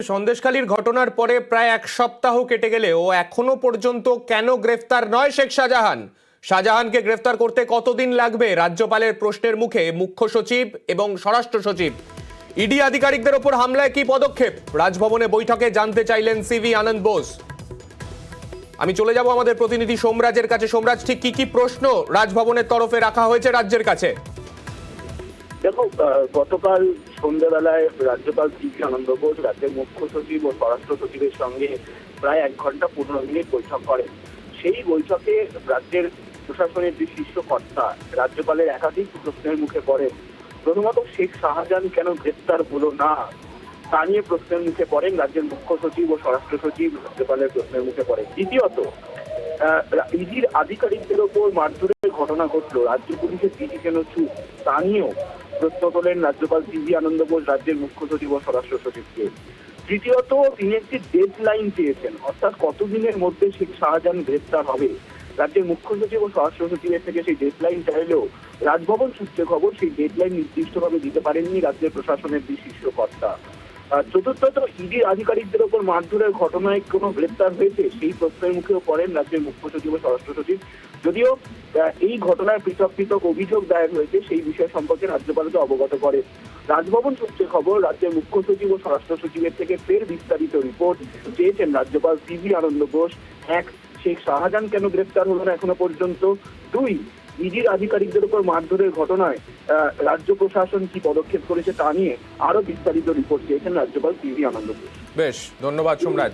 সন্দেশখালীর ঘটনার পরে প্রায় এক সপ্তাহ কেটে গেলেও এখনো পর্যন্ত কেন গ্রেফতার নয় শেখ শাহজাহান? শাহজাহানকে গ্রেফতার করতে কতদিন লাগবে? রাজ্যপালের প্রশ্নের মুখে মুখ্য সচিব এবং স্বরাষ্ট্র সচিব। ইডি আধিকারিকদের ওপর হামলায় কি পদক্ষেপ? রাজভবনে বৈঠকে জানতে চাইলেন সিভি আনন্দ বোস। আমি চলে যাব আমাদের প্রতিনিধি সোমরাজের কাছে। সোমরাজ, ঠিক কি কি প্রশ্ন রাজভবনের তরফে রাখা হয়েছে রাজ্যের কাছে? দেখো, গতকাল সন্ধ্যাবেলায় রাজ্যপাল সিভি আনন্দ বোস রাজ্যের মুখ্য সচিব ও স্বরাষ্ট্র সচিবের সঙ্গে প্রায় 1 ঘন্টা 15 মিনিট বৈঠক করেন। সেই বৈঠকে রাজ্যের প্রশাসনের যে শীর্ষ কর্তা রাজ্যপালের একাধিক প্রশ্নের মুখে পড়েন। প্রথমত, শেখ শাহজাহান কেন গ্রেপ্তার হলো না তা নিয়ে প্রশ্নের মুখে পড়েন রাজ্যের মুখ্য সচিব ও স্বরাষ্ট্র সচিব। রাজ্যপালের প্রশ্নের মুখে পড়েন। দ্বিতীয়ত, ইডির আধিকারিকদের ওপর মারধরের ঘটনা ঘটলো, রাজ্য পুলিশের ডিজি কেন চুপ তা নিয়েও প্রশ্ন তোলেন রাজ্যপাল সিভি আনন্দ বোস রাজ্যের মুখ্য সচিব ও স্বরাষ্ট্র সচিবকে। তৃতীয়ত, তিনি একটি ডেড লাইন চেয়েছেন, অর্থাৎ কতদিনের মধ্যে শেখ শাহজাহান গ্রেপ্তার হবে। রাজ্যের মুখ্য সচিব ও স্বরাষ্ট্র সচিবের থেকে সেই ডেড লাইন চাইলেও রাজভবন সূত্রে খবর সেই ডেড লাইন নির্দিষ্টভাবে দিতে পারেননি রাজ্যের প্রশাসনের যে শীর্ষ কর্তা। চতুর্থত, ইডি আধিকারিকদের ওপর মারধরের ঘটনায় কোনো গ্রেপ্তার হয়েছে সেই প্রশ্নের মুখেও পড়েন রাজ্যের মুখ্য সচিব ও স্বরাষ্ট্র সচিব। যদিও এই ঘটনায় পৃথক পৃথক অভিযোগ দায়ের হয়েছে, সেই বিষয় সম্পর্কে রাজ্যপালকে অবগত করে। রাজভবন সূত্রে খবর, রাজ্যের মুখ্য সচিব ও স্বরাষ্ট্র সচিবের থেকে ফের বিস্তারিত রিপোর্ট চেয়েছেন রাজ্যপাল সিভি আনন্দ বোস। 1, শেখ শাহজাহান কেন গ্রেপ্তার হলো না এখনো পর্যন্ত। 2, ইডির আধিকারিকদের উপর মারধরের ঘটনায় রাজ্য প্রশাসন কি পদক্ষেপ করেছে তা নিয়ে আরো বিস্তারিত রিপোর্ট চেয়েছেন রাজ্যপাল সিভি আনন্দ বোস। বেশ, ধন্যবাদ সোমরাজ।